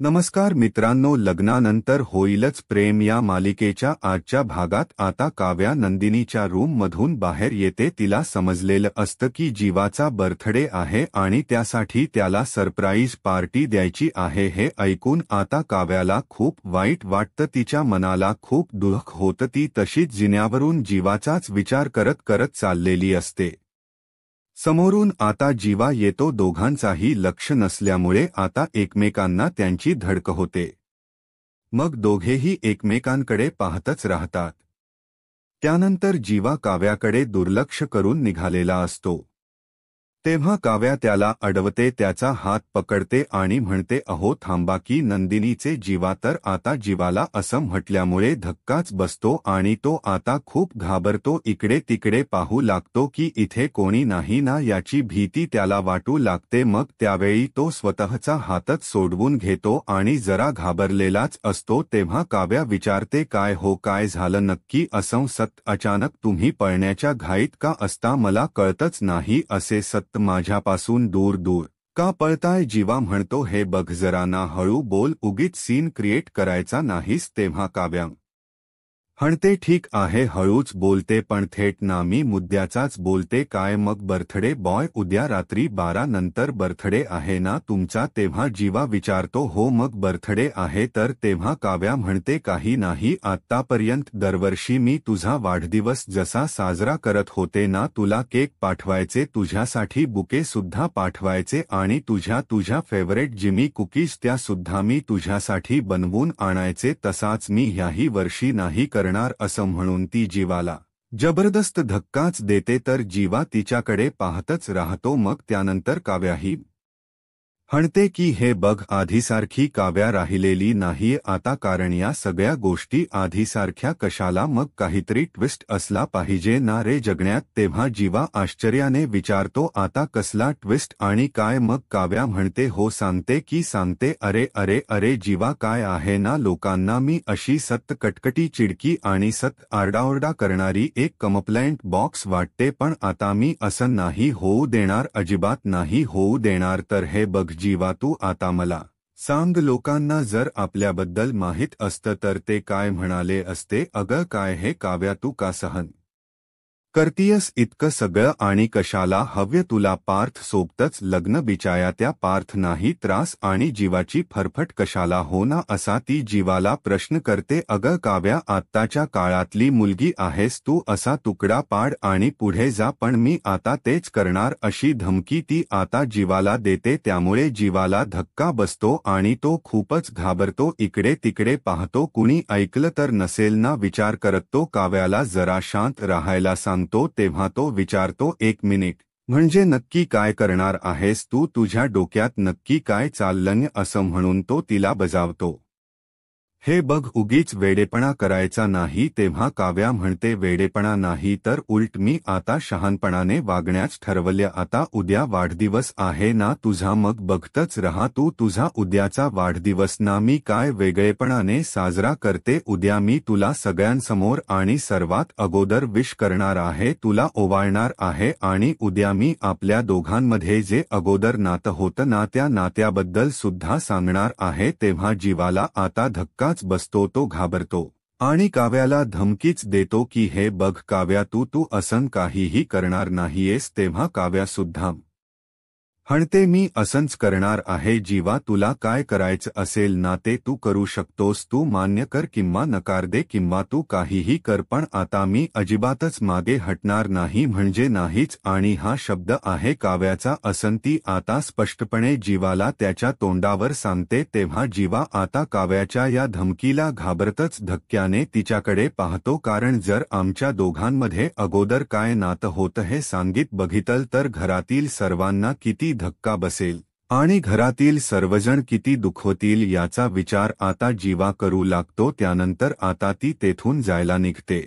नमस्कार मित्रांनो, लग्नानंतर होईलच प्रेम या मालिकेच्या आजच्या भागात आता काव्या नंदिनीच्या रूममधून बाहेर येते. तिला समजलेलं असतं की जीवाचा बर्थडे आहे आणि त्यासाठी त्याला सरप्राईज पार्टी द्यायची आहे. हे ऐकून आता काव्याला खूप वाईट वाटतं. तिच्या मनाला खूप दुःख होतं. ती तशीच जिन्यावरून जीवाचाच विचार करत करत चाललेली असते. समोरून आता जीवा येतो. दोघांचाही लक्ष नसल्यामुळे आता एकमेकांना त्यांची धडक होते. मग दोघेही एकमेकांकडे पाहतच राहतात. त्यानंतर जीवा काव्याकडे दुर्लक्ष करून निघालेला असतो. तेव्हा काव्या त्याला अडवते, त्याचा हात पकडते आणि म्हणते, अहो थांबा की. नंदिनीचे जीवा तर आता जीवाला असं म्हटल्यामुळे धक्काच बसतो आणि तो आता खूप घाबरतो. इकडे तिकडे पाहू लागतो की इथे कोणी नाही ना याची भीती त्याला वाटू लागते. मग त्यावेळी तो स्वतःचा हातच सोडवून घेतो आणि जरा घाबरलेलाच असतो. तेव्हा काव्या विचारते, काय हो, काय झालं नक्की? असं सत अचानक तुम्ही पळण्याच्या घाईत का असता? मला कळतच नाही. असे सत माझ्यापासून दूर दूर का पळताय? जीवा म्हणतो, हे बघ जरा ना हळू बोल, उगीच सीन क्रिएट करायचा नाहीस. तेव्हा काव्या म्हणते, ठीक आहे हळूच बोलते, पण थेट ना मी मुद्द्याचाच बोलते. काय मग बर्थडे बॉय? उद्या रात्री 12 नंतर बर्थडे आहे ना तुमचा? तेव्हा जीवा विचारतो, हो मग बर्थडे आहे तर? तेव्हा काव्या म्हणते, काही नाही, आत्तापर्यंत दरवर्षी मी तुझा वाढदिवस जसा साजरा करत होते ना, तुला केक पाठवायचे, तुझ्यासाठी बुके सुद्धा पाठवायचे आणि तुझ्या फेवरेट जिमी कुकीज त्या सुद्धा मी तुझ्यासाठी बनवून आणायचे. तसाच मी ह्याही वर्षी नाही करणार. असं म्हणून ती जीवाला जबरदस्त धक्काच देते. तर जीवा तिच्याकडे पाहतच राहतो. मग त्यानंतर काव्याही म्हणते की हे बघ, आधीसारखी काव्या राहिलेली नाहीये आता, कारण या सगळ्या गोष्टी आधीसारख्या कशाला? मग काहीतरी ट्विस्ट असला पाहिजे ना रे जगण्यात. तेव्हा जीवा आश्चर्याने विचारतो, आता कसला ट्विस्ट आणि काय? मग काव्या म्हणते, हो सांगते की सांगते. अरे अरे अरे जीवा, काय आहे ना, लोकांना मी अशी सत्त कटकटी, चिडकी आणि सत्त आरडाओरडा करणारी एक कंप्लेंट बॉक्स वाटते, पण आता मी असं नाही होऊ देणार, अजिबात नाही होऊ देणार. तर हे बघ जीवा, तू आता मला सांग, लोकांना जर आपल्याबद्दल माहीत असतं तर ते काय म्हणाले असते? अगं काय हे काव्या, तू का सहन करतीयस इतकं सगळं आणि कशाला हव्य तुला पार्थ सोबतच लग्न? बिचाया त्या पार्थ नाही त्रास आणि जीवाची फरफट कशाला हो ना, असा ती जीवाला प्रश्न करते. अगं काव्या, आत्ताच्या काळातली मुलगी आहेस तू, असा तुकडा पाड आणि पुढे जा, पण मी आता तेच करणार, अशी धमकी ती आता जीवाला देते. त्यामुळे जीवाला धक्का बसतो आणि तो खूपच घाबरतो. इकडे तिकडे पाहतो, कुणी ऐकलं तर नसेल ना विचार करत तो काव्याला जरा शांत राहायला सांगतो. तेव्हा तो विचारतो, एक मिनिट, म्हणजे नक्की काय करणार आहेस तू? तुझ्या डोक्यात नक्की काय चाललंय? असं म्हणून तो तिला बजावतो, हे बघ उगीच वेडेपणा करायचा नाही. तेव्हा काव्या म्हणते, वेडेपणा नाही तर उलट मी आता शहाणपणाने वागण्याच ठरवलं. आता उद्या वाढदिवस आहे ना तुझा, मग बघतच रहा तू तुझा उद्याचा वाढदिवस ना मी काय वेगळेपणाने साजरा करते. उद्या मी तुला सगळ्यांसमोर आणि सर्वात अगोदर विश करणार आहे, तुला ओवाळणार आहे आणि उद्या मी आपल्या दोघांमध्ये जे अगोदर नातं होतं ना त्या नात्याबद्दल सुद्धा सांगणार आहे. तेव्हा जीवाला आता धक्का बसतो. तो घाबरतो आणि काव्याला धमकीच देतो की हे बघ काव्या, तू असं काहीही करणार नाहीयेस. तेव्हा काव्या सुद्धा म्हणते, मी असंच करणार आहे. जीवा, तुला काय करायचं असेल ना ते तू करू शकतोस. तू मान्य कर किंवा नकार दे किंवा तू काहीही कर, पण आता मी अजिबातच मागे हटणार नाही म्हणजे नाहीच. आणि हा शब्द आहे काव्याचा, असं ती आता स्पष्टपणे जीवाला त्याच्या तोंडावर सांगते. तेव्हा जीवा आता काव्याच्या या धमकीला घाबरतच धक्क्याने तिच्याकडे पाहतो, कारण जर आमच्या दोघांमध्ये अगोदर काय नातं होतं हे सांगित बघितल तर घरातील सर्वांना किती धक्का बसेल आणि घरातील सर्वजण किती दुखवतील याचा विचार आता जीवा करू लागतो. त्यानंतर आता ती तेथून जायला निघते.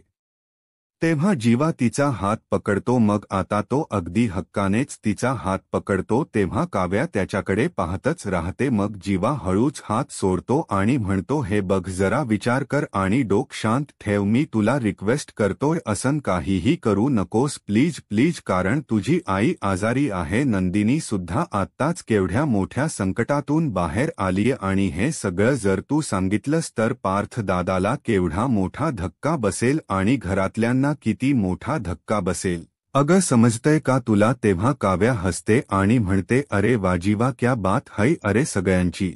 तेव्हा जीवा तिचा हात पकडतो, मग आता तो अगदी हक्कानेच तिचा हात पकडतो. तेव्हा काव्या त्याच्याकडे पाहतच राहते. मग जीवा हळूच हात सोडतो आणि म्हणतो, हे बघ, जरा विचार कर आणि डोक शांत ठेव. मी तुला रिक्वेस्ट करतोय, असं काहीही करू नकोस प्लीज प्लीज, कारण तुझी आई आजारी आहे. नंदिनी सुद्धा आत्ताच केवढ्या मोठ्या संकटातून बाहेर आलीय आणि हे सगळं जर तू सांगितलंस तर पार्थ दादाला केवढा मोठा धक्का बसेल आणि घरातल्यांना किती मोठा धक्का बसेल. अगं समजतंय का तुला? तेव्हा काव्या हसते आणि म्हणते, अरे वाजीवा, क्या बात है. अरे सगळ्यांची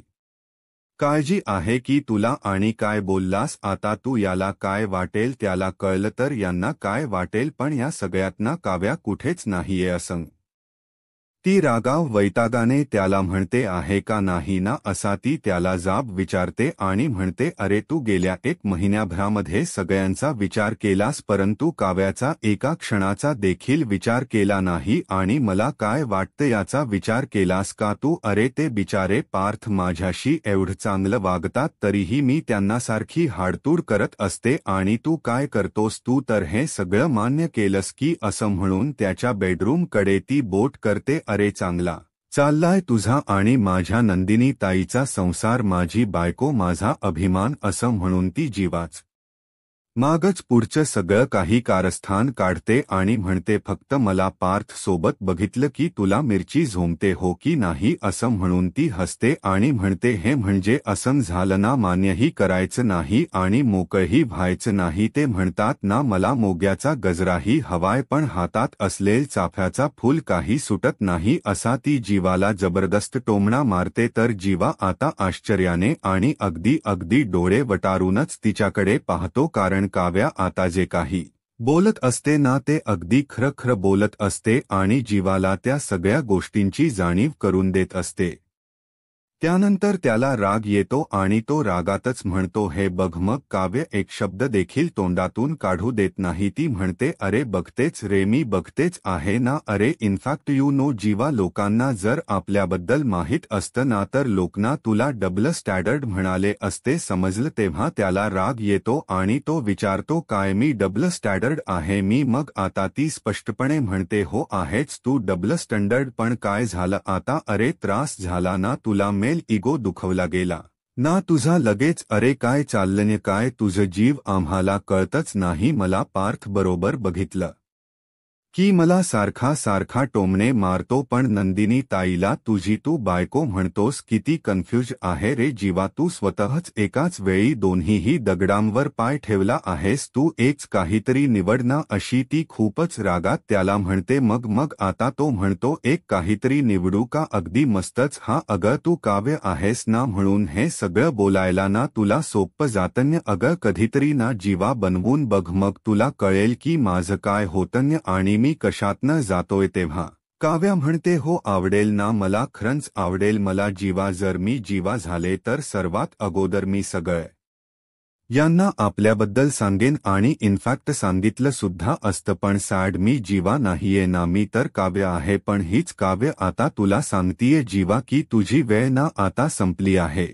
काळजी आहे की तुला. आणि काय बोललास आता तू? याला काय वाटेल त्याला कळलं तर यांना काय वाटेल, पण या सगळ्यातना काव्या कुठेच नाहीये असं ती रागाव वैतागाने त्याला म्हणते, आहे का नाही ना, असा ती त्याला जाब विचारते आणि म्हणते, अरे तू गेल्या 1 महिन्याभरामध्ये सगळ्यांचा विचार केलास परंतु काव्याचा एका क्षणाचा देखील विचार केला नाही. आणि मला काय वाटतं याचा विचार केलास का तू? अरे ते बिचारे पार्थ माझ्याशी एवढं चांगलं वागतात तरीही मी त्यांना सारखी हाडतूड करत असते आणि तू काय करतोस? तू तर हे सगळं मान्य केलंस की? असं म्हणून त्याच्या बेडरूमकडे ती बोट करते. अरे चांगला चाललाय तुझा आणि माझ्या नंदिनी ताईचा संसार, माझी बायको, माझा अभिमान, असं म्हणून ती जीवाच मागच पुढचं सगळं काही कारस्थान काढते आणि म्हणते, फक्त मला पार्थ सोबत बघितलं की तुला मिरची झोंबते हो की नाही, असं म्हणून ती हसते आणि म्हणते, हे म्हणजे असं झालं ना, मान्यही करायचं नाही आणि मोकळही व्हायचं नाही. ते म्हणतात ना, मला मोग्याचा गजराही हवाय पण हातात असलेल चाफ्याचा फूल काही सुटत नाही. असा ती जीवाला जबरदस्त टोमणा मारते. तर जीवा आता आश्चर्याने आणि अगदी अगदी डोळे वटारूनच तिच्याकडे पाहतो, कारण काव्या आता जे काही बोलत असते ना ते अगदी खरं खरं बोलत असते आणि जीवाला त्या सगळ्या गोष्टींची जाणीव करून देत असते. त्यानंतर त्याला राग येतो आणि तो रागातच म्हणतो, हे बघ. मग काव्य एक शब्द देखील तोंडातून काढू देत नाही. ती म्हणते, अरे बघतेच रे, मी बघतेच आहे ना. अरे इनफॅक्ट यू नो जीवा, लोकांना जर आपल्याबद्दल माहीत असतं ना तर लोकांना तुला डबल स्टँडर्ड म्हणाले असते, समजलं? तेव्हा त्याला राग येतो आणि तो विचारतो, काय मी डबल स्टँडर्ड आहे मी? मग आता ती स्पष्टपणे म्हणते, हो आहेच तू डबल स्टँडर्ड, पण काय झालं आता? अरे त्रास झाला ना तुला? मेल इगो दुखवला गेला ना तुझा लगेच? अरे काय चाललंय काय तुझं? जीव आम्हाला कळतच नाही. मला पार्थ बरोबर बघितलं की मला सारखा सारखा टोमणे मारतो, पण नंदिनी ताईला तुझी तू बायको म्हणतोस. किती कन्फ्यूज आहे रे जीवा तू. स्वतःच एकाच वेळी दोन्हीही दगडांवर पाय ठेवला आहेस तू. एकच काहीतरी निवड ना, अशी ती खूपच रागात त्याला म्हणते. मग मग आता तो म्हणतो, एक काहीतरी निवडू का? अगदी मस्तच हा. अगं तू काव्य आहेस ना, म्हणून हे सगळं बोलायला ना तुला सोप्पं जातन्य. अगं कधीतरी ना जीवा बनवून बघ, मग तुला कळेल की माझं काय होतन्य आणि मी कशातनं जातोय. तेव्हा काव्या म्हणते, हो आवडेल ना, मला खरंच आवडेल. मला जीवा, जर मी जीवा झाले तर सर्वात अगोदर मी सगळं यांना आपल्याबद्दल सांगेन आणि इनफॅक्ट सांगितलं सुद्धा असतं. पण सॅड मी जीवा नाहीये ना, मी तर काव्य आहे. पण हीच काव्य आता तुला सांगतीये जीवा की तुझी वेळ ना आता संपली आहे.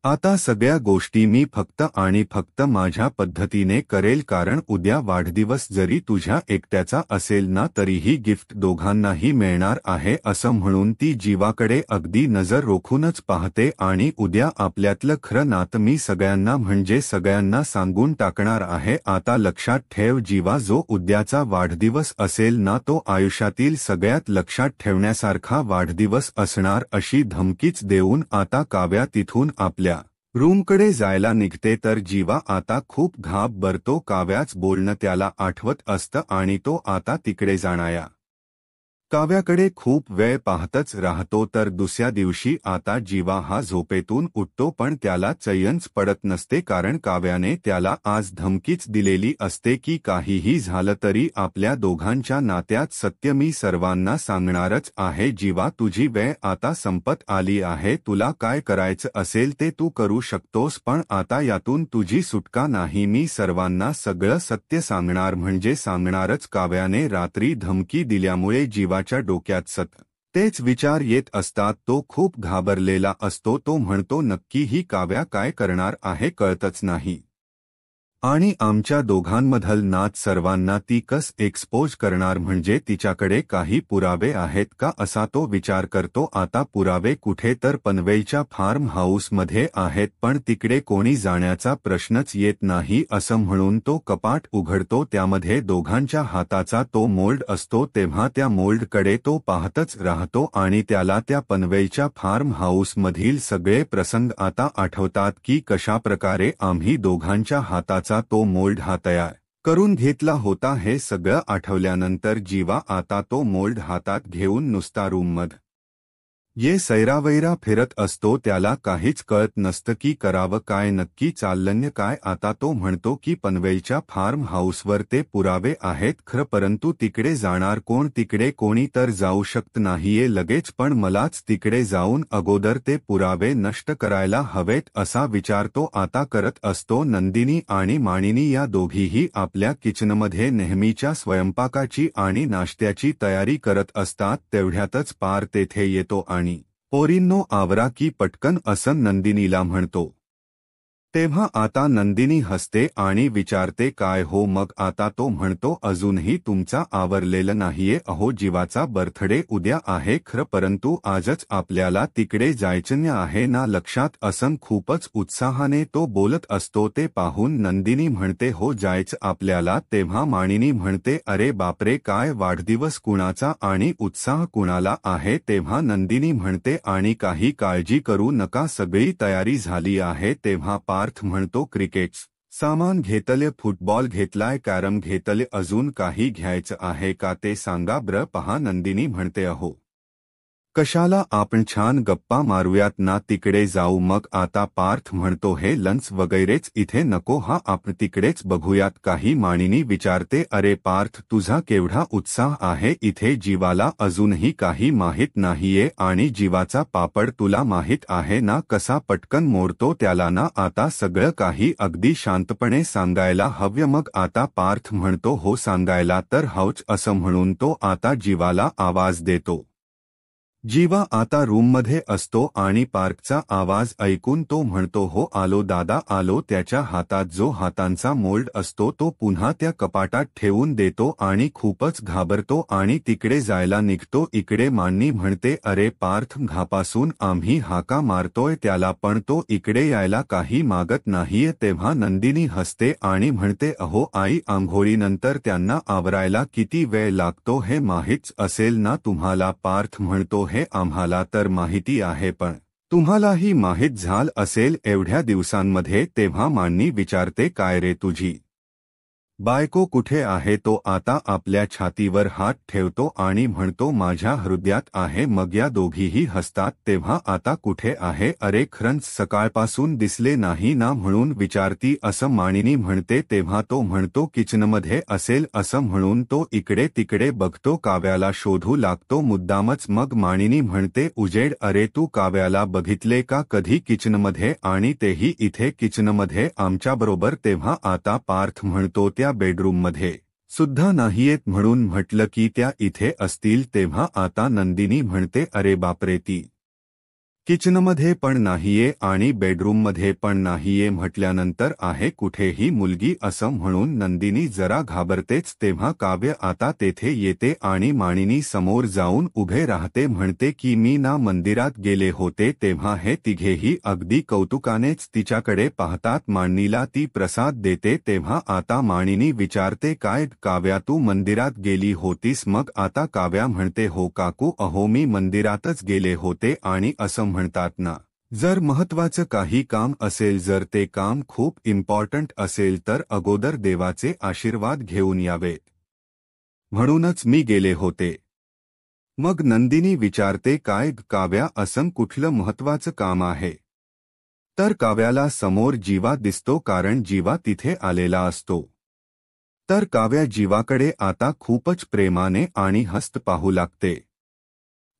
आता सगळ्या गोष्टी मी फक्त आणि फक्त माझ्या पद्धतीने करेल, कारण उद्या वाढदिवस जरी तुझ्या एकट्याचा असेल ना तरीही गिफ्ट दोघांनाही मिळणार आहे. असं म्हणून ती जीवाकडे अगदी नजर रोखूनच पाहते आणि उद्या आपल्यातलं खरं नातं मी सगळ्यांना म्हणजे सगळ्यांना सांगून टाकणार आहे. आता लक्षात ठेव जीवा, जो उद्याचा वाढदिवस असेल ना तो आयुष्यातील सगळ्यात लक्षात ठेवण्यासारखा वाढदिवस असणार, अशी धमकीच देऊन आता काव्या तिथून आपल्या रूमकडे जायला निघते. तर जीवा आता खूप घाबरतो. काव्याच बोलणं त्याला आठवत असतं आणि तो आता तिकडे जाणाया काव्याकडे खूप वेळ पाहतच राहतो. तर दुसऱ्या दिवशी आता जीवा हा झोपेतून उठतो, पण त्याला चैनच पडत नसते, कारण काव्याने त्याला आज धमकीच दिलेली असते की काहीही झालं तरी आपल्या दोघांच्या नात्यात सत्य मी सर्वांना सांगणारच आहे. जीवा, तुझी वेळ आता संपत आली आहे. तुला काय करायचं असेल ते तू करू शकतोस, पण आता यातून तुझी सुटका नाही. मी सर्वांना सगळं सत्य सांगणार म्हणजे सांगणारच. काव्याने रात्री धमकी दिल्यामुळे जीवा डोक्यात तेच विचार येत असतात. तो खूप घाबरलेला असतो. तो म्हणतो, नक्की ही काव्या काय करणार आहे कळतच नाही. आणि आमच्या दोघांमधल नात सर्वांना ती कस एक्सपोज करणार, म्हणजे तिच्याकडे काही पुरावे आहेत का असा तो विचार करतो. आता पुरावे कुठे तर पनवेलच्या फार्म हाऊसमध्ये आहेत, पण तिकडे कोणी जाण्याचा प्रश्नच येत नाही असं म्हणून तो कपाट उघडतो. त्यामध्ये दोघांच्या हाताचा तो मोल्ड असतो. तेव्हा त्या मोल्डकडे तो पाहतच राहतो आणि त्याला त्या पनवेलच्या फार्म हाऊसमधील सगळे प्रसंग आता आठवतात की कशाप्रकारे आम्ही दोघांच्या हाताचा तो मोल्ड हा तयार करून घेतला होता. हे सगळं आठवल्यानंतर जीवा आता तो मोल्ड हातात घेऊन नुसता रूममध्ये ये सैरावैरा फिरत असतो. त्याला काहीच कळत नसतं की करावं काय, नक्की चाललंय काय. आता तो म्हणतो की पनवेलच्या फार्म हाऊसवर ते पुरावे आहेत खरं, परंतु तिकडे जाणार कोण, तिकडे कोणी तर जाऊ शकत नाहीये लगेच, पण मलाच तिकडे जाऊन अगोदर ते पुरावे नष्ट करायला हवेत असा विचार तो आता करत असतो. नंदिनी आणि मानिनी या दोघीही आपल्या किचनमध्ये नेहमीच्या स्वयंपाकाची आणि नाश्त्याची तयारी करत असतात. तेवढ्यातच पार तेथे येतो आणि पोरींनो आवरा की पटकन असं नंदिनीला म्हणतो. तेव्हा आता नंदिनी हसते आणि विचारते काय हो. मग आता तो म्हणतो अजूनही तुमचा आवरलेलं नाहीये. अहो जीवाचा बर्थडे उद्या आहे खरं, परंतु आजच आपल्याला तिकडे जायचं आहे ना लक्षात. असं खूपच उत्साहाने तो बोलत असतो. ते पाहून नंदिनी म्हणते हो जायचं आपल्याला. तेव्हा मानिनी म्हणते अरे बापरे काय वाढदिवस कुणाचा आणि उत्साह कुणाला आहे. तेव्हा नंदिनी म्हणते आणि काही काळजी करू नका सगळी तयारी झाली आहे. तेव्हा पार्थ म्हणतो क्रिकेट्स सामान घेतले, फुटबॉल घेतलाय, कॅरम घेतले, अजून काही घ्यायचं आहे का ते सांगा ब्र. पहा नंदिनी म्हणते अहो कशाला, आपण छान गप्पा मारूयात ना, तिकडे जाऊ. मग आता पार्थ म्हणतो हे लंच वगैरेच इथे नको हा, आपण तिकडेच बघूयात काही. मानिनी विचारते अरे पार्थ तुझा केवढा उत्साह आहे इथे, जीवाला अजूनही काही माहीत नाहीये आणि जीवाचा पापड तुला माहीत आहे ना कसा पटकन मोडतो त्याला ना. आता सगळं काही अगदी शांतपणे सांगायला हवं. मग आता पार्थ म्हणतो हो सांगायला तर हवंच असं म्हणून तो आता जीवाला आवाज देतो. जीवा आता रूममध्ये असतो आणि पार्कचा आवाज ऐकून तो म्हणतो हो आलो दादा आलो. त्याच्या हातात जो हातांचा मोल्ड असतो तो पुन्हा त्या कपाटात ठेवून देतो आणि खूपच घाबरतो आणि तिकडे जायला निघतो. इकडे मान्नी म्हणते अरे पार्थ घापासून आम्ही हाका मारतोय त्याला पण तो इकडे यायला काही मागत नाहीये. तेव्हा नंदिनी हसते आणि म्हणते अहो आई आंघोळीनंतर त्यांना आवरायला किती वेळ लागतो हे माहीतच असेल ना तुम्हाला. पार्थ म्हणतो हे आम्हाला तर माहिती आहे पण तुम्हालाही माहीत झालं असेल एवढ्या दिवसांमध्ये. तेव्हा मान्नी विचारते काय रे तुझी बायको कुठे आहे. तो आता आपल्या छातीवर हात ठेवतो आणि म्हणतो माझ्या हृदयात आहे. मग या दोघीही हसतात. तेव्हा आता कुठे आहे, अरे खरंच सकाळपासून दिसले नाही ना म्हणून विचारती असं मानिनी म्हणते. तेव्हा तो म्हणतो किचनमध्ये असेल असं म्हणून तो इकडे तिकडे बघतो, काव्याला शोधू लागतो मुद्दामच. मग मानिनी म्हणते उजेड, अरे तू काव्याला बघितले का कधी किचनमध्ये, आणि तेही इथे किचनमध्ये आमच्याबरोबर. तेव्हा आता पार्थ म्हणतो त्या बेडरूममध्ये सुद्धा नाहीयेत म्हणून म्हटलं की त्या इथे असतील. तेव्हा आता नंदिनी म्हणते अरे बापरे ती किचनमध्ये पण नाहीये आणि बेडरूममध्ये पण नाहीये म्हटल्यानंतर आहे कुठेही मुलगी असं म्हणून नंदिनी जरा घाबरतेच. तेव्हा काव्य आता तेथे येते आणि मानिनी समोर जाऊन उभे राहते. म्हणते की मी ना मंदिरात गेले होते. तेव्हा हे तिघेही अगदी कौतुकानेच तिच्याकडे पाहतात. मानिनीला ती प्रसाद देते. तेव्हा आता मानिनी विचारते काय काव्या तू मंदिरात गेली होतीस. मग आता काव्या म्हणते हो काकू अहो मी मंदिरातच गेले होते आणि असं म्हणतात ना जर महत्वाचं काही काम असेल, जर ते काम खूप इम्पॉर्टंट असेल तर अगोदर देवाचे आशीर्वाद घेऊन यावेत, म्हणूनच मी गेले होते. मग नंदिनी विचारते काय काव्या असं कुठलं महत्वाचं काम आहे. तर काव्याला समोर जीवा दिसतो कारण जीवा तिथे आलेला असतो. तर काव्या जीवाकडे आता खूपच प्रेमाने आणि हस्त पाहू लागते.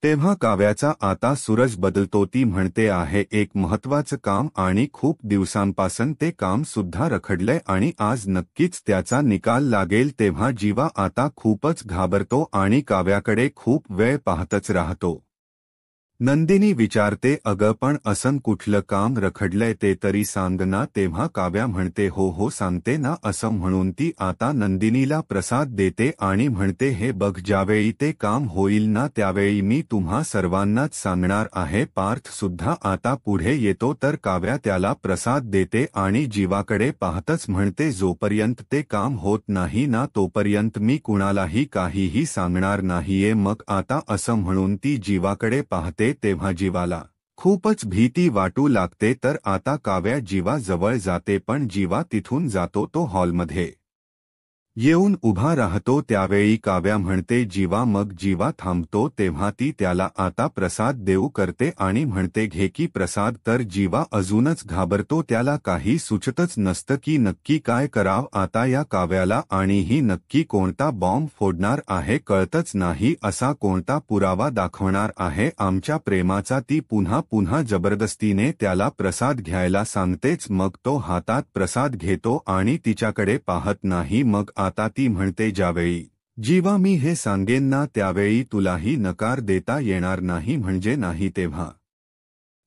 तेव्हा काव्याचा आता सूरज बदलतो. ती म्हणते आहे एक महत्वाचं काम आणि खूप दिवसांपासून ते काम सुद्धा रखडलंय आणि आज नक्कीच त्याचा निकाल लागेल. तेव्हा जीवा आता खूपच घाबरतो आणि काव्याकडे खूप वेळ पाहतच राहतो. नंदिनी विचारते, अगं पण असं कुठलं काम रखडलंय ते तरी सांग ना. तेव्हा काव्या म्हणते, हो हो सांगते ना. असं म्हणून ती आता नंदिनीला प्रसाद देते आणि म्हणते, हे बघ, ज्यावेळी ते काम होईल ना त्यावेळी मी तुम्हा सर्वांनाच सांगणार आहे. पार्थ सुद्धा आता पुढे येतो तर काव्या त्याला प्रसाद देते आणि जीवाकडे पाहतच म्हणते, जोपर्यंत ते काम होत नाही ना तोपर्यंत मी कुणालाही काहीही सांगणार नाहीये. मग आता असं म्हणून ती जीवाकडे पाहते तेव्हा जीवाला खूपच भीती वाटू लागते. तर आता काव्या जीवा जवळ जाते पण जीवा तिथून जातो तो हॉलमध्ये येऊन उभा राहतो. त्यावेळी काव्या म्हणते, जीवा. मग जीवा थांबतो तेव्हा ती त्याला आता प्रसाद देऊ करते आणि म्हणते, घे की प्रसाद. तर जीवा अजूनच घाबरतो, त्याला काही सुचतच नसतं की नक्की काय करावं आता या काव्याला, आणि ही नक्की कोणता बॉम्ब फोडणार आहे कळतच नाही. असा कोणता पुरावा दाखवणार आहे आमच्या प्रेमाचा. ती पुन्हा पुन्हा जबरदस्तीने त्याला प्रसाद घ्यायला सांगतेच. मग तो हातात प्रसाद घेतो आणि तिच्याकडे पाहत नाही. मग आता ती म्हणते, ज्यावेळी जीवा मी हे सांगेन ना त्यावेळी तुलाही नकार देता येणार नाही म्हणजे नाही. तेव्हा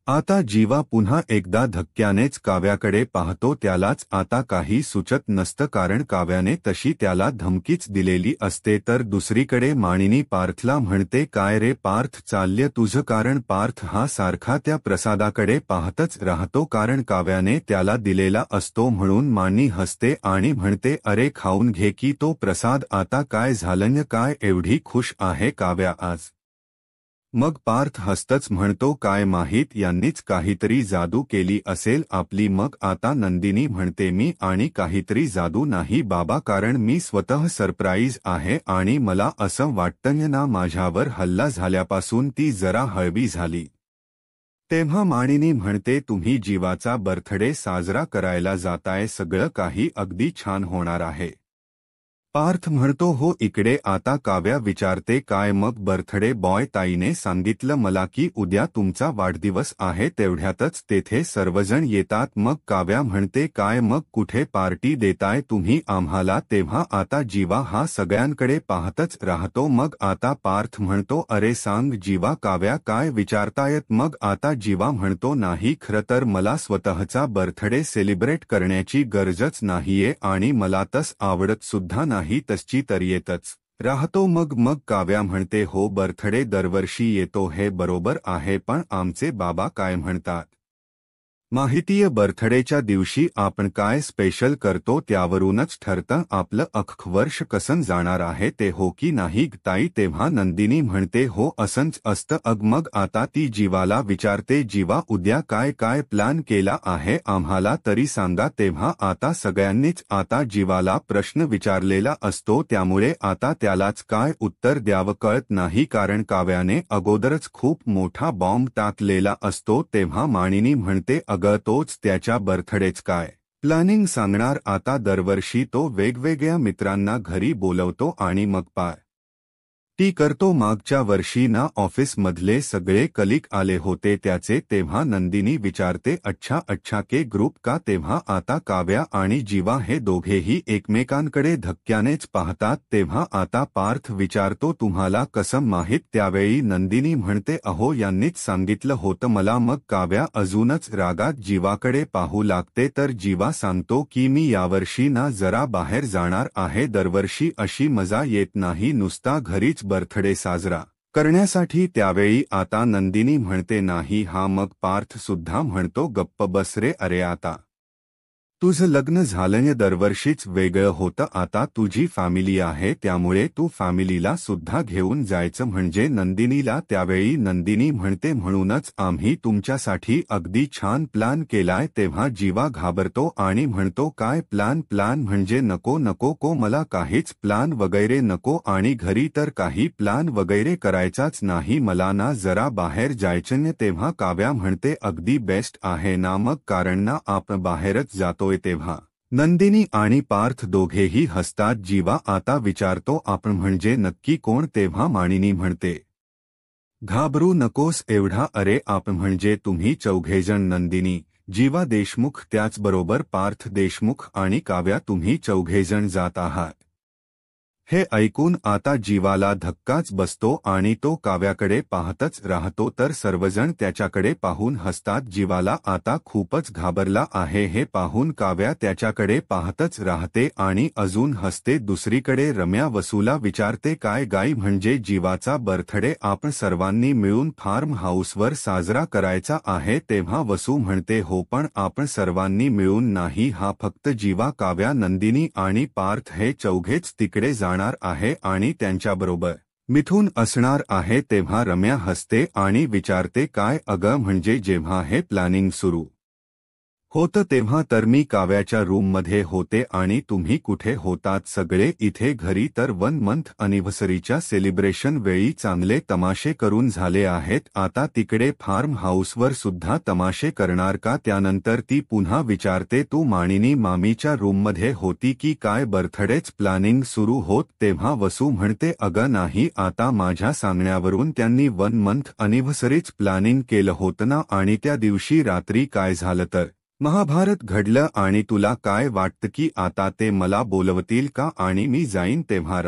आता जीवा पुन्हा एकदा धक्क्यानेच काव्याकडे पाहतो. त्यालाच आता काही सुचत नसतं कारण काव्याने तशी त्याला धमकीच दिलेली असते. तर दुसरीकडे मानिनी पार्थला म्हणते, काय रे पार्थ चाललं तुझं. कारण पार्थ हा सारखा त्या प्रसादाकडे पाहतच राहतो कारण काव्याने त्याला दिलेला असतो. म्हणून मानी हसते आणि म्हणते, अरे खाऊन घे की तो प्रसाद. आता काय झालं, काय एवढी खुश आहे काव्या आज. मग पार्थ हसतच म्हणतो, काय माहीत यांनीच काहीतरी जादू केली असेल आपली. मग आता नंदिनी म्हणते, मी आणि काहीतरी जादू नाही बाबा, कारण मी स्वतः सरप्राईज आहे आणि मला असं वाटतं ना माझ्यावर हल्ला झाल्यापासून ती जरा हळवी झाली. तेव्हा मानिनी म्हणते, तुम्ही जीवाचा बर्थडे साजरा करायला जाताय, सगळं काही अगदी छान होणार आहे. पार्थ म्हणतो, हो. इकडे आता काव्या विचारते, काय मग बर्थडे बॉय ताईने सांगितलं मला की उद्या तुमचा वाढदिवस आहे, तेवढ्यातच तेथे सर्वजण येतात. मग काव्या म्हणते, काय मग कुठे पार्टी देताय तुम्ही आम्हाला. तेव्हा आता जीवा हा सगळ्यांकडे पाहतच राहतो. मग आता पार्थ म्हणतो, अरे सांग जीवा. काव्या काय विचारतायत. मग आता जीवा म्हणतो, नाही खरं तर मला स्वतःचा बर्थडे सेलिब्रेट करण्याची गरजच नाहीये आणि मला तस आवडत सुद्धा नाही तसची तर येतच राहतो. मग काव्या म्हणते, हो बर्थडे दरवर्षी येतो हे बरोबर आहे, पण आमचे बाबा काय म्हणतात माहितीये, बर्थडेच्या दिवशी आपण काय स्पेशल करतो त्यावरूनच ठरतं आपलं अख्खं वर्ष कसं जाणार आहे ते, हो की नाही ताई. तेव्हा नंदिनी म्हणते, हो असंच असतं. मग आता ती जीवाला विचारते, जीवा उद्या काय काय प्लॅन केला आहे आम्हाला तरी सांगा. तेव्हा आता सगळ्यांनीच आता जीवाला प्रश्न विचारलेला असतो त्यामुळे आता त्यालाच काय उत्तर द्यावं कळत नाही कारण काव्याने अगोदरच खूप मोठा बॉम्ब टाकलेला असतो. तेव्हा मानिनी म्हणते, तोच त्याच्या बर्थडेच काय प्लॅनिंग सांगणार आता. दरवर्षी तो वेगवेगळ्या मित्रांना घरी बोलवतो आणि मग ती करतो. मागच्या वर्षी ना ऑफिस मधले सगळे कलिक आले होते त्याचे. तेव्हा नंदिनी विचारते, अच्छा के ग्रुप का. तेव्हा आता काव्या आणि जीवा हे दोघेही एकमेकांकडे धक्क्यानेच पाहतात. तेव्हा आता पार्थ विचारतो, तुम्हाला कसं माहीत. त्यावेळी नंदिनी म्हणते, अहो यांनीच सांगितलं होतं मला. मग काव्या अजूनच रागात जीवाकडे पाहू लागते. तर जीवा सांगतो की मी यावर्षी ना जरा बाहेर जाणार आहे. दरवर्षी अशी मजा येत नाही नुसता घरीच बर्थडे साजरा करण्यासाठी. त्यावेळी आता नंदिनी म्हणते, नाही हा. मग पार्थ सुद्धा म्हणतो, गप्प बस रे. अरे आता तुझं लग्न झालं, दरवर्षीच वेगळं होतं. आता तुझी फॅमिली आहे त्यामुळे तू फॅमिलीला सुद्धा घेऊन जायचं म्हणजे नंदिनीला. त्यावेळी नंदिनी म्हणते, म्हणूनच आम्ही तुमच्यासाठी अगदी छान प्लॅन केलाय. तेव्हा जीवा घाबरतो आणि म्हणतो, काय प्लॅन म्हणजे नको को मला काहीच प्लॅन वगैरे नको आणि घरी तर काही प्लॅन वगैरे करायचाच नाही मला ना जरा बाहेर जायचं. तेव्हा काव्या म्हणते, अगदी बेस्ट आहे ना मग, कारण ना आपण बाहेरच जातोय. तेव्हा नंदिनी आणि पार्थ दोघेही हसतात. जीवा आता विचारतो, आपण म्हणजे नक्की कोण. तेव्हा मानिनी म्हणते, घाबरू नकोस एवढा. अरे आपण म्हणजे तुम्ही चौघेजण, नंदिनी, जीवा देशमुख, त्याचबरोबर पार्थ देशमुख आणि काव्या, तुम्ही चौघेजण जात आहात. हे ऐकून आता जीवाला धक्काच बसतो आणि तो काव्याकडे पाहतच राहतो तर सर्वजण त्याच्याकडे पाहून हसतात. जीवाला आता खूपच घाबरला आहे हे पाहून काव्या त्याच्याकडे पाहतच राहते आणि अजून हसते. दुसरीकडे रम्या वसूला विचारते, काय गाई, म्हणजे जीवाचा बर्थडे आपण सर्वांनी मिळून फार्म हाऊसवर साजरा करायचा आहे? तेव्हा वसू म्हणते, हो पण आपण सर्वांनी मिळून नाही, हा फक्त जीवा, काव्या, नंदिनी आणि पार्थ हे चौघेच तिकडे जाणार आहे आणि त्यांच्याबरोबर मिथुन असणार आहे. तेव्हा रम्या हसते आणि विचारते, काय अगं, म्हणजे जेव्हा हे प्लॅनिंग सुरू होतं तेव्हा तर मी काव्याच्या रूममध्ये होते आणि तुम्ही कुठे होतात? सगळे इथे घरी. तर 1 मंथ अॅनिव्हर्सरीच्या सेलिब्रेशन वेळी चांगले तमाशे करून झाले आहेत, आता तिकडे फार्म हाऊसवर सुद्धा तमाशे करणार का? त्यानंतर ती पुन्हा विचारते, तू मानिनी मामीच्या रूममध्ये होती की काय बर्थडेच प्लॅनिंग सुरू होत? तेव्हा वसू म्हणते, अगं नाही, आता माझ्या सांगण्यावरून त्यांनी 1 मंथ अॅनिव्हर्सरीच प्लॅनिंग केलं होतं ना. आणि त्या दिवशी रात्री काय झालं तर महाभारत घडलं आणि तुला काय वाटतं की आता ते मला बोलवतील का आणि मी जाईन तेव्हा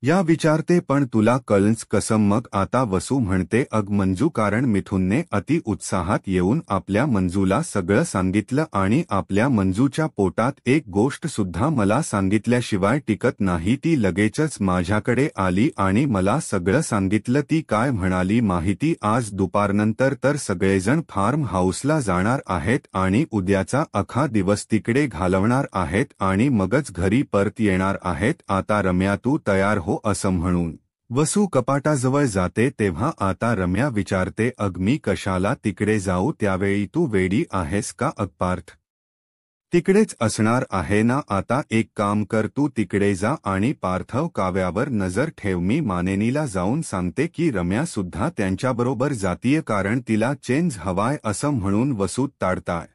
या विचारते, पण तुला कळलंच कसं मग? आता वसू म्हणते, अग मंजू, कारण मिथुनने अति उत्साहात येऊन आपल्या मंजूला सगळं सांगितलं आणि आपल्या मंजूच्या पोटात एक गोष्ट सुद्धा मला सांगितल्याशिवाय टिकत नाही. ती लगेचच माझ्याकडे आली आणि मला सगळं सांगितलं. ती काय म्हणाली माहिती? आज दुपारनंतर तर सगळेजण फार्म हाऊसला जाणार आहेत आणि उद्याचा अख्खा दिवस तिकडे घालवणार आहेत आणि मगच घरी परत येणार आहेत. आता रम्या, तू तयार हो असं म्हणून वसू कपाटाजवळ जाते. तेव्हा आता रम्या विचारते, अग मी कशाला तिकडे जाऊ? त्यावेळी तू वेडी आहेस का? अग पार्थ तिकडेच असणार आहे ना. आता एक काम कर, तू तिकडे जा आणि पार्थव काव्यावर नजर ठेव. मी मानेनीला जाऊन सांगते की रम्या सुद्धा त्यांच्याबरोबर जातीय, कारण तिला चेंज हवाय असं म्हणून वसू ताडताय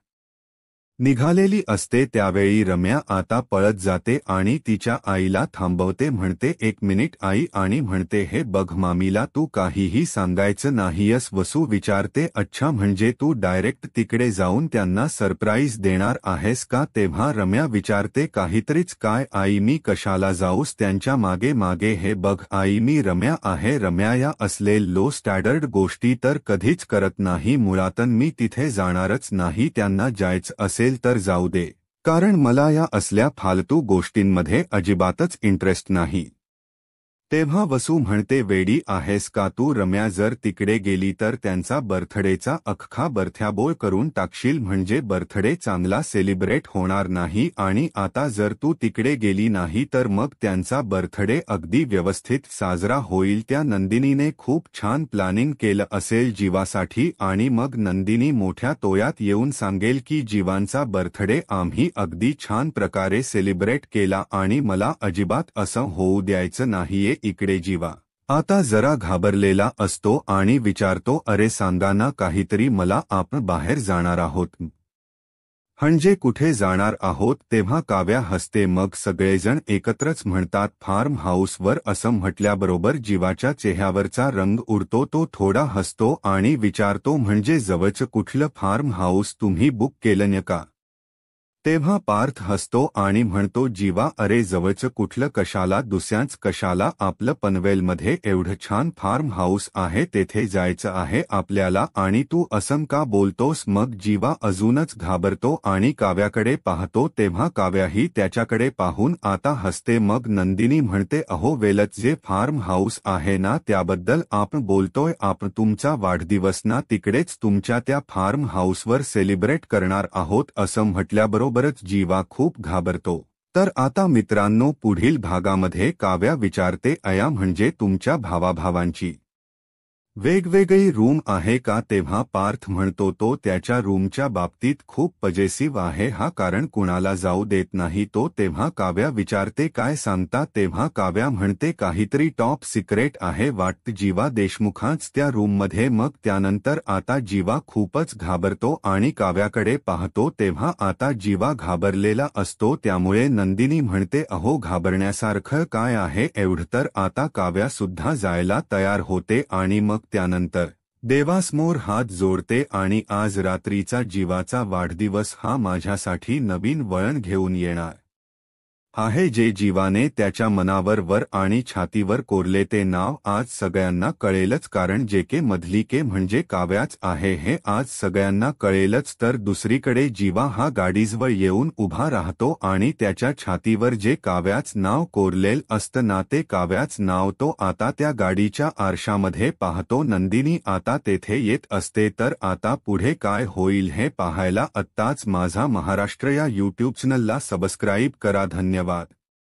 निघालेली असते. त्यावेळी रम्या आता पळत जाते आणि तिच्या आईला थांबवते. म्हणते, 1 मिनिट आई, आणि म्हणते, हे बघ मामीला तू काहीही सांगायचं नाहीयस. वसू विचारते, अच्छा, म्हणजे तू डायरेक्ट तिकडे जाऊन त्यांना सरप्राईज देणार आहेस का? तेव्हा रम्या विचारते, काहीतरीच. काय आई, मी कशाला जाऊस त्यांच्या मागे मागे? हे बघ आई, मी रम्या आहे. रम्या या असले लो स्टँडर्ड गोष्टी तर कधीच करत नाही. मुळातन मी तिथे जाणारच नाही. त्यांना जायचं असेल तर जाऊ दे, कारण मला या असल्या फालतू गोष्टींमध्ये अजिबातच इंटरेस्ट नाही. तेव्हा वसू म्हणते, वेडी आहेस का तू? रम्या, जर तिकडे गेली तर त्यांचा बर्थडेचा अख्खा बर्थ्याबोळ करून टाकशील, म्हणजे बर्थडे चांगला सेलिब्रेट होणार नाही. आणि आता जर तू तिकडे गेली नाही तर मग त्यांचा बर्थडे अगदी व्यवस्थित साजरा होईल. त्या नंदिनीने खूप छान प्लॅनिंग केलं असेल जीवासाठी आणि मग नंदिनी मोठ्या तोयात येऊन सांगेल की जीवांचा बर्थडे आम्ही अगदी छान प्रकारे सेलिब्रेट केला आणि मला अजिबात असं होऊ द्यायचं नाहीये. इकडे जीवा आता जरा घाबरलेला असतो आणि विचारतो, अरे सांगा ना काहीतरी, मला आपण बाहेर जाणार आहोत. म्हणजे कुठे जाणार आहोत? तेव्हा काव्या हसते. मग सगळेजण एकत्रच म्हणतात, फार्म हाऊसवर. असं म्हटल्याबरोबर जीवाच्या चेहऱ्यावरचा रंग उडतो. तो थोडा हसतो आणि विचारतो, म्हणजे जवळचं कुठलं फार्म हाऊस तुम्ही बुक केलं का? तेव्हा पार्थ हसतो आणि म्हणतो, जीवा, अरे जवळचं कुठलं कशाला, दुसऱ्याच कशाला, आपलं पनवेलमध्ये एवढं छान फार्म हाऊस आहे, तेथे जायचं आहे आपल्याला. आणि तू असं का बोलतोस? मग जीवा अजूनच घाबरतो आणि काव्याकडे पाहतो. तेव्हा काव्याही त्याच्याकडे पाहून आता हसते. मग नंदिनी म्हणते, अहो वेलच, जे फार्म हाऊस आहे ना त्याबद्दल आपण बोलतोय. आपण तुमचा वाढदिवस ना तिकडेच तुमच्या त्या फार्म हाऊसवर सेलिब्रेट करणार आहोत. असं म्हटल्याबरोबर बरच जीवा खूप घाबरतो. तर आता मित्रांनो, पुढील भागामध्ये काव्या विचारते, अया, म्हणजे तुमच्या भावाभावांची वेगवेगळी रूम आहे का? तेव्हा पार्थ म्हणतो, तो त्याच्या रूमच्या बाबतीत खूप पजेसिव्ह आहे हा, कारण कुणाला जाऊ देत नाही तो. तेव्हा काव्या विचारते, काय सांगता? तेव्हा काव्या म्हणते, काहीतरी टॉप सिक्रेट आहे वाटतं. जीवा देशमुखांच त्या रूममध्ये. मग त्यानंतर आता जीवा खूपच घाबरतो आणि काव्याकडे पाहतो. तेव्हा आता जीवा घाबरलेला असतो. त्यामुळे नंदिनी म्हणते, अहो घाबरण्यासारखं काय आहे एवढं? तर आता काव्या सुद्धा जायला तयार होते आणि मग त्यानंतर देवासमोर हात जोडते आणि आज रात्रीचा जीवाचा वाढदिवस हा माझ्यासाठी नवीन वळण घेऊन येणार आहे जे जीवाने त्याच्या मनावर वर आणि छातीवर कोरले ते नाव आज सगळ्यांना कळेलच कारण जेके मधली के म्हणजे काव्याच आहे हे आज सगळ्यांना कळेलच तर दुसरीकडे जीवा हा गाडीजवळ येऊन उभा राहतो आणि त्याच्या छातीवर जे काव्याच नाव कोरलेल असतं ना ते काव्याच नाव तो आता त्या गाडीच्या आरशामध्ये पाहतो नंदिनी आता तेथे येत असते तर आता पुढे काय होईल हे पाहायला आत्ताच माझा महाराष्ट्र या यूट्यूब चॅनलला सबस्क्राईब करा धन्यवाद.